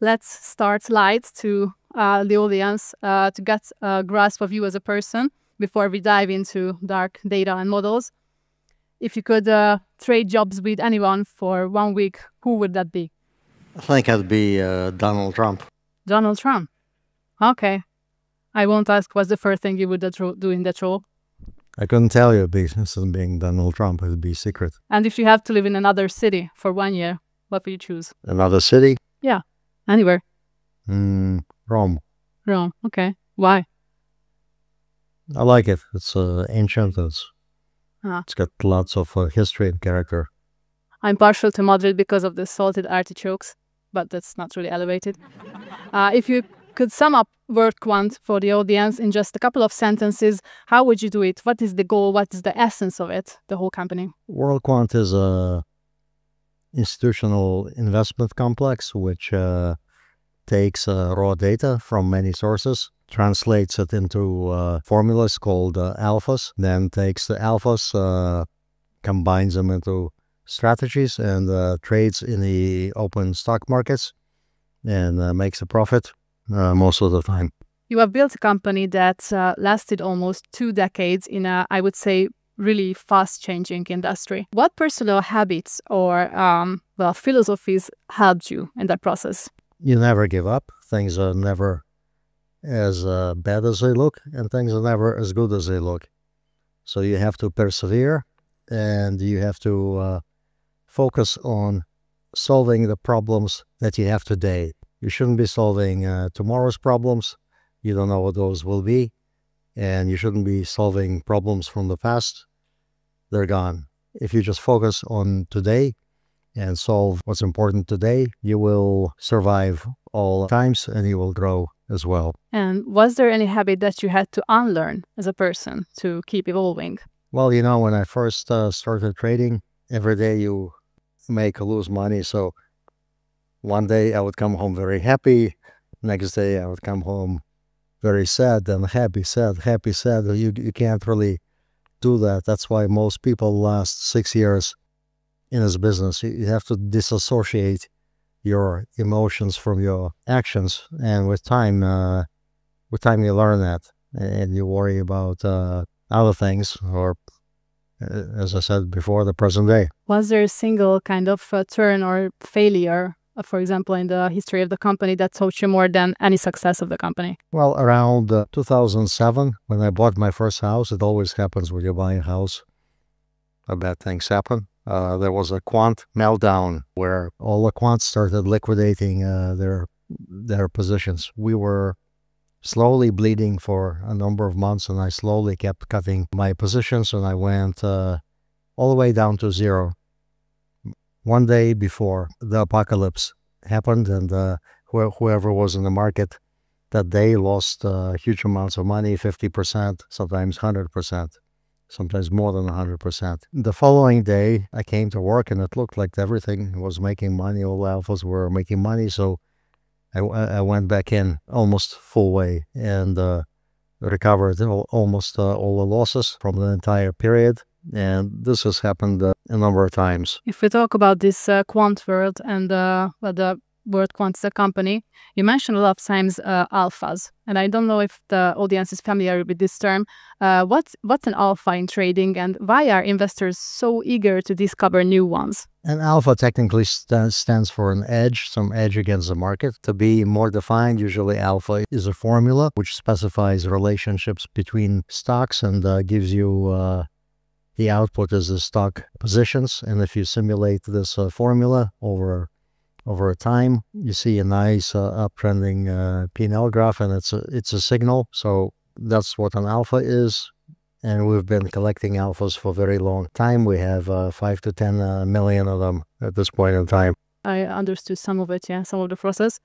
let's start light to the audience to get a grasp of you as a person before we dive into dark data and models. If you could trade jobs with anyone for 1 week, who would that be? I think I'd be Donald Trump. Donald Trump. Okay. I won't ask what's the first thing you would do in that role. I couldn't tell you because being Donald Trump, it'd be secret. And if you have to live in another city for 1 year, what would you choose? Another city? Yeah, anywhere. Rome. Rome, okay. Why? I like it. It's ancient. It's got lots of history and character. I'm partial to Madrid because of the salted artichokes, but that's not really elevated. If you could sum up WorldQuant for the audience in just a couple of sentences, how would you do it? What is the goal? What is the essence of it, the whole company? WorldQuant is a institutional investment complex which takes raw data from many sources, translates it into formulas called alphas, then takes the alphas, combines them into strategies and trades in the open stock markets and makes a profit most of the time. You have built a company that lasted almost 2 decades in a, I would say, really fast-changing industry. What personal habits or philosophies helped you in that process? You never give up. Things are never as bad as they look, and things are never as good as they look. So you have to persevere, and you have to focus on solving the problems that you have today. You shouldn't be solving tomorrow's problems. You don't know what those will be. And you shouldn't be solving problems from the past. They're gone. If you just focus on today and solve what's important today, you will survive all times and you will grow as well. And was there any habit that you had to unlearn as a person to keep evolving? Well, you know, when I first started trading, every day you make or lose money. So one day I would come home very happy. Next day I would come home very sad and happy, sad, happy, sad. You can't really do that. That's why most people last 6 years in this business. You have to disassociate your emotions from your actions. And with time you learn that and you worry about other things or, as I said before, the present day. Was there a single kind of turn or failure, for example, in the history of the company that taught you more than any success of the company? Well, around 2007, when I bought my first house, it always happens when you buy a house. Bad things happen. There was a quant meltdown where all the quants started liquidating their positions. We were slowly bleeding for a number of months, and I slowly kept cutting my positions, and I went all the way down to zero. One day before the apocalypse happened, and whoever was in the market that day lost huge amounts of money, 50%, sometimes 100%, sometimes more than 100%. The following day, I came to work, and it looked like everything was making money. All alphas were making money, so I went back in almost full way and recovered almost all the losses from the entire period. And this has happened a number of times. If we talk about this quant world and the WorldQuant is a company, you mentioned a lot of times alphas. And I don't know if the audience is familiar with this term. What's an alpha in trading, and why are investors so eager to discover new ones? An alpha technically stands for an edge, some edge against the market. To be more defined, usually alpha is a formula which specifies relationships between stocks and gives you the output as the stock positions. And if you simulate this formula over time, you see a nice uptrending P&L graph, and it's a signal. So that's what an alpha is. And we've been collecting alphas for a very long time. We have 5 to 10 million of them at this point in time. I understood some of it, yeah, some of the process.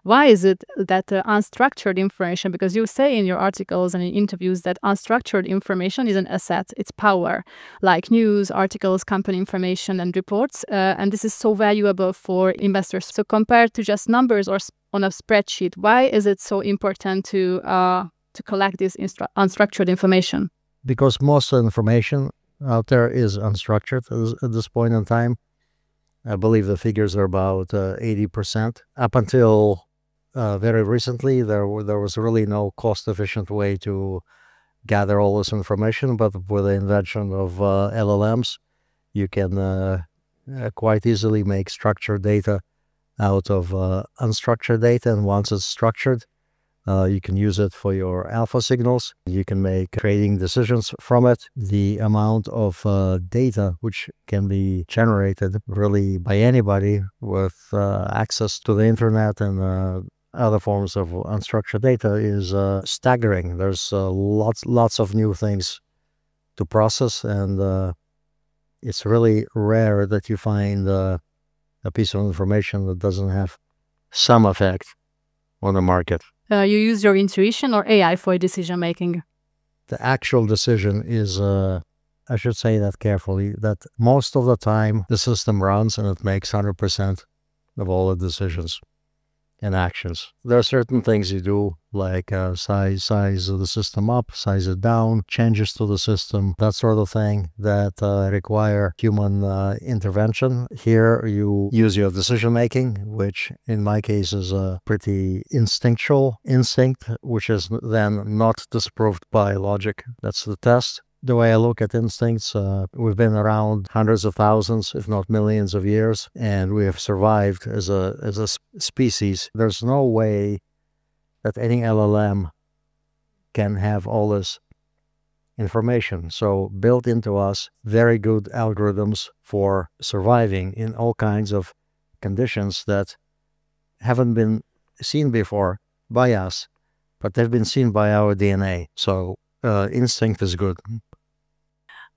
Why is it that unstructured information, because you say in your articles and in interviews that unstructured information is an asset, it's power, like news, articles, company information and reports, and this is so valuable for investors. So compared to just numbers or on a spreadsheet, why is it so important to collect this unstructured information? Because most of the information out there is unstructured at this point in time. I believe the figures are about 80%. Up until very recently, there was really no cost-efficient way to gather all this information, but with the invention of LLMs, you can quite easily make structured data out of unstructured data, and once it's structured, you can use it for your alpha signals. You can make trading decisions from it. The amount of data which can be generated really by anybody with access to the internet and other forms of unstructured data is staggering. There's lots of new things to process, and it's really rare that you find a piece of information that doesn't have some effect on the market. You use your intuition or AI for decision making? The actual decision is, I should say that carefully, that most of the time the system runs and it makes 100% of all the decisions and actions. There are certain things you do, like size the system up, size it down, changes to the system, that sort of thing that require human intervention. Here you use your decision making, which in my case is a pretty instinctual instinct, which is then not disproved by logic. That's the test. The way I look at instincts, we've been around hundreds of thousands, if not millions of years, and we have survived as a species. There's no way that any LLM can have all this information. So built into us, very good algorithms for surviving in all kinds of conditions that haven't been seen before by us, but they've been seen by our DNA. So instinct is good.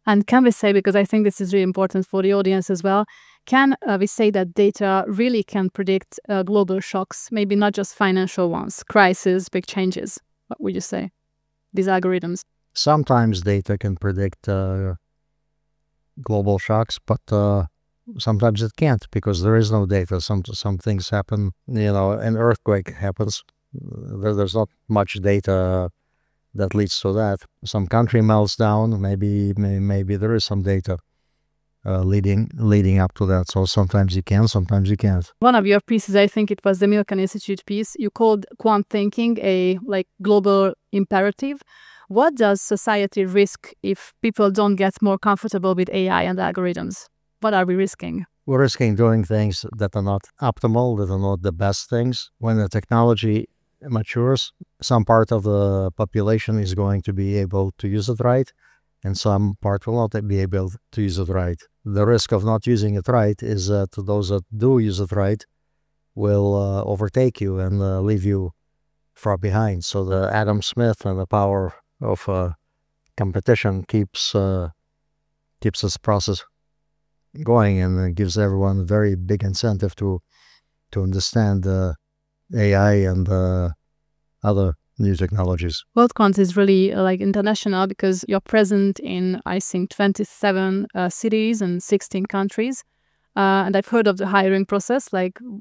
And can we say, because I think this is really important for the audience as well, can we say that data really can predict global shocks, maybe not just financial ones, crises, big changes? What would you say, these algorithms? Sometimes data can predict global shocks, but sometimes it can't because there is no data. Some things happen, an earthquake happens. There's not much data that leads to that. Some country melts down, maybe there is some data leading up to that. So sometimes you can, sometimes you can't. One of your pieces, I think it was the Milken Institute piece, you called quant thinking a global imperative. What does society risk if people don't get more comfortable with AI and algorithms? What are we risking? We're risking doing things that are not optimal, that are not the best things. When the technology matures, some part of the population is going to be able to use it right, and some part will not be able to use it right. The risk of not using it right is that those that do use it right will overtake you and leave you far behind. So the Adam Smith and the power of competition keeps this process going, and gives everyone a very big incentive to understand AI and other new technologies. WorldQuant is really international because you're present in, I think, 27 cities and 16 countries. And I've heard of the hiring process.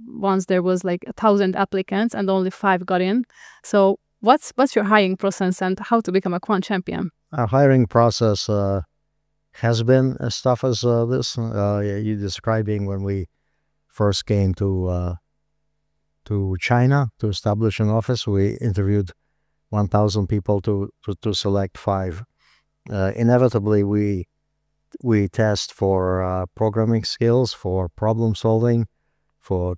Once there was 1,000 applicants and only 5 got in. So what's your hiring process and how to become a quant champion? Our hiring process has been as tough as this. You're describing when we first came to China to establish an office. We interviewed 1,000 people to select 5. Inevitably, we test for programming skills, for problem solving, for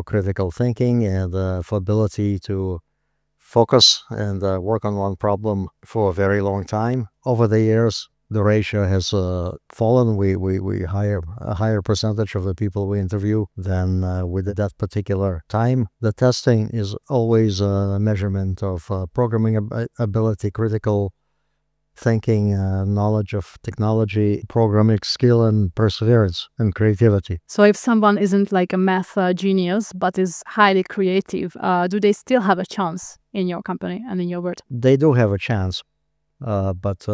critical thinking, and for ability to focus and work on one problem for a very long time. Over the years, the ratio has fallen. We hire a higher percentage of the people we interview than we did that particular time. The testing is always a measurement of programming ability, critical thinking, knowledge of technology, programming skill, and perseverance and creativity. So if someone isn't a math genius but is highly creative, do they still have a chance in your company and in your world? They do have a chance, but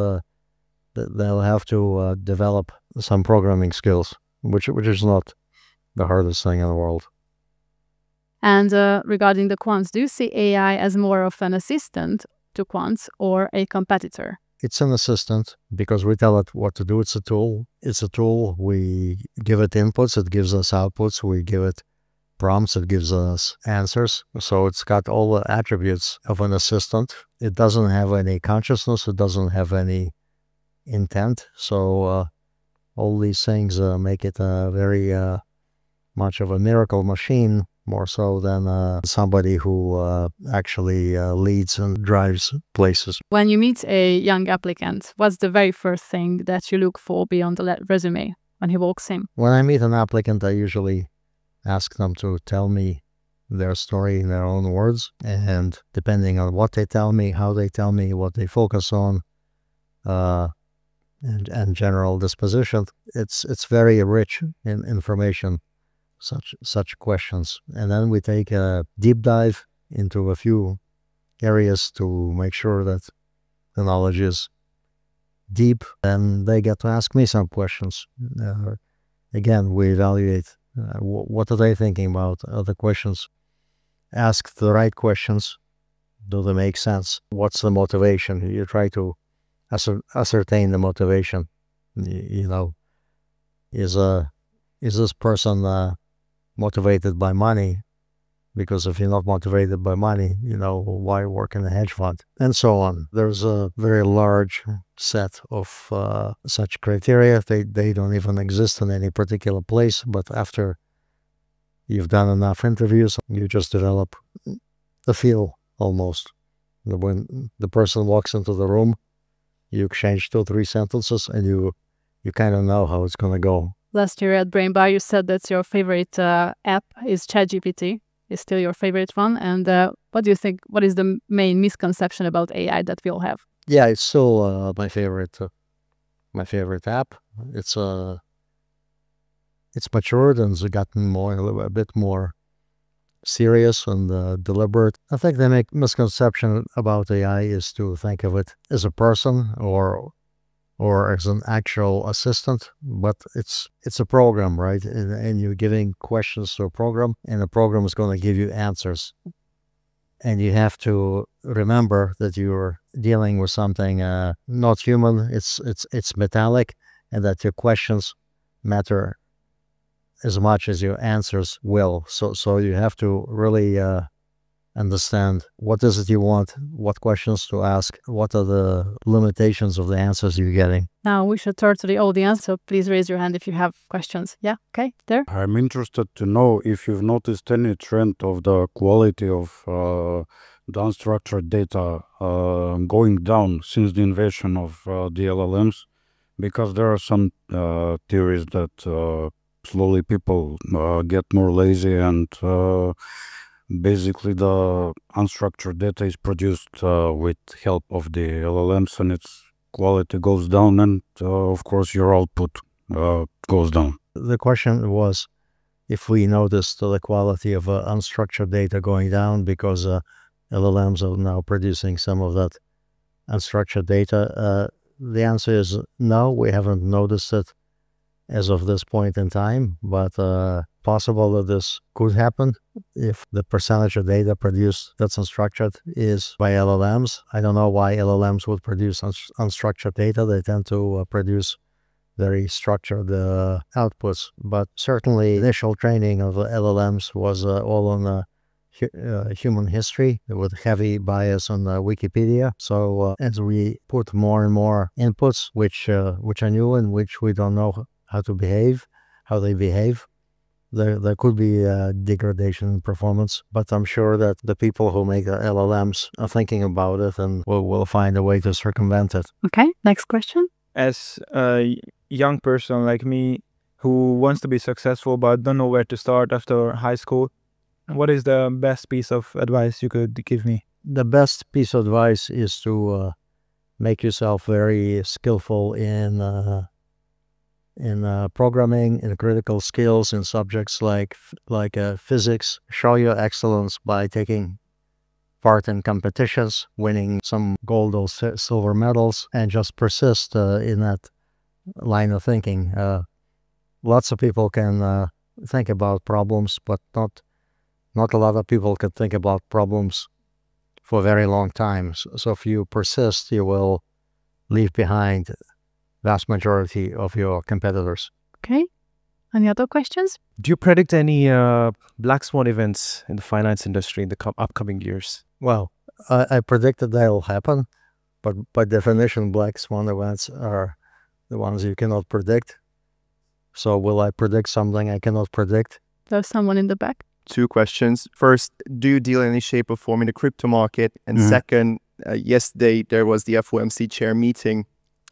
they'll have to develop some programming skills, which is not the hardest thing in the world. And regarding the quants, do you see AI as more of an assistant to quants or a competitor? it's an assistant because we tell it what to do. It's a tool. It's a tool. We give it inputs. It gives us outputs. We give it prompts. It gives us answers. So it's got all the attributes of an assistant. It doesn't have any consciousness. It doesn't have any intent. So all these things make it a very much of a miracle machine, more so than somebody who actually leads and drives places. When you meet a young applicant, what's the very first thing that you look for beyond the resume when he walks in? When I meet an applicant, I usually ask them to tell me their story in their own words. And depending on what they tell me, how they tell me, what they focus on, and general disposition, it's very rich in information, such questions. And then we take a deep dive into a few areas to make sure that the knowledge is deep, and they get to ask me some questions. Again, we evaluate what are they thinking about, other questions. Ask the right questions. Do they make sense? What's the motivation? You try to ascertain the motivation. You know, is this person motivated by money? Because if you're not motivated by money, you know, why work in a hedge fund? And so on. There's a very large set of such criteria. They don't even exist in any particular place, but after you've done enough interviews, you just develop a feel almost. When the person walks into the room, you exchange 2 or 3 sentences and you kind of know how it's going to go. Last year at BrainBar, you said that your favorite app is ChatGPT. Is still your favorite one. And what do you think, what is the main misconception about AI that we all have? Yeah, it's still my favorite app. It's matured and it's gotten a bit more serious and deliberate. I think the misconception about AI is to think of it as a person or as an actual assistant, but it's a program, right? And you're giving questions to a program, and the program is going to give you answers. And you have to remember that you're dealing with something not human. It's metallic, and that your questions matter as much as your answers will. So you have to really understand what is it you want, what questions to ask, what are the limitations of the answers you're getting. Now we should turn to the audience, so please raise your hand if you have questions. Yeah, okay, there. I'm interested to know if you've noticed any trend of the quality of the unstructured data going down since the invention of the LLMs, because there are some theories that slowly people get more lazy and basically the unstructured data is produced with help of the LLMs, and its quality goes down, and of course your output goes down. The question was if we noticed the quality of unstructured data going down because LLMs are now producing some of that unstructured data. The answer is no, we haven't noticed it as of this point in time, but possible that this could happen if the percentage of data produced that's unstructured is by LLMs. I don't know why LLMs would produce unstructured data. They tend to produce very structured outputs, but certainly initial training of LLMs was all on human history with heavy bias on Wikipedia. So as we put more and more inputs, which are new and which we don't know how they behave, there could be a degradation in performance, but I'm sure that the people who make the LLMs are thinking about it and will find a way to circumvent it. Okay, next question. As a young person like me who wants to be successful but don't know where to start after high school, what is the best piece of advice you could give me? The best piece of advice is to make yourself very skillful in programming, in critical skills, in subjects like physics. Show your excellence by taking part in competitions, winning some gold or silver medals, and just persist in that line of thinking. Lots of people can think about problems, but not a lot of people can think about problems for a very long time. So if you persist, you will leave behind vast majority of your competitors. Okay. Any other questions? Do you predict any black swan events in the finance industry in the upcoming years? Well, I predicted that'll happen, but by definition, black swan events are the ones you cannot predict. So will I predict something I cannot predict? There's someone in the back. 2 questions. First, do you deal in any shape or form in the crypto market? And second, yesterday there was the FOMC chair meeting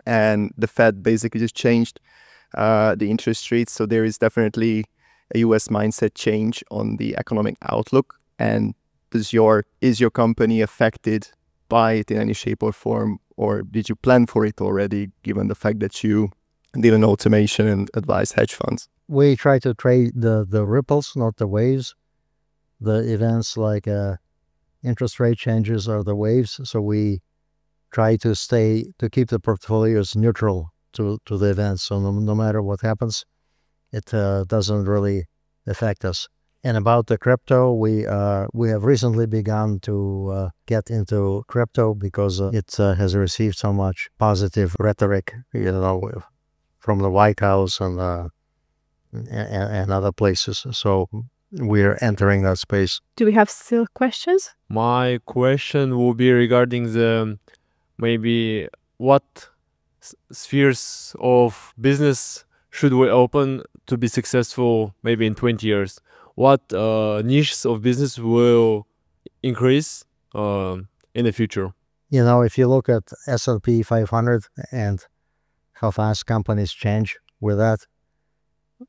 and the Fed basically just changed the interest rates. So there is definitely a US mindset change on the economic outlook. And is your company affected by it in any shape or form? Or did you plan for it already, given the fact that you did an automation and advise hedge funds? We try to trade the ripples, not the waves. The events like interest rate changes are the waves. So we try to keep the portfolios neutral to the events. So no matter what happens, it doesn't really affect us. And about the crypto, we have recently begun to get into crypto because it has received so much positive rhetoric, from the White House and other places. So we're entering that space. Do we have still questions? My question will be regarding the maybe what spheres of business should we open to be successful maybe in 20 years? What niches of business will increase in the future? If you look at S&P 500 and how fast companies change with that,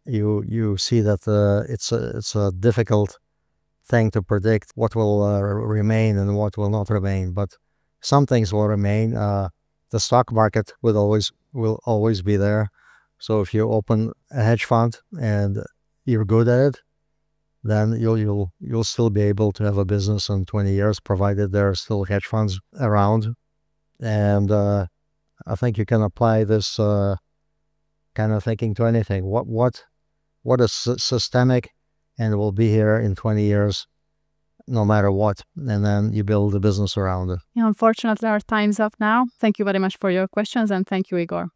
you see that it's a difficult thing to predict what will remain and what will not remain. But some things will remain. The stock market will always be there. So if you open a hedge fund and you're good at it, then you'll still be able to have a business in 20 years, provided there are still hedge funds around. And I think you can apply this kind of thinking to anything. What is systemic and will be here in 20 years, no matter what, and then you build a business around it. Unfortunately, our time's up now. Thank you very much for your questions, and thank you, Igor.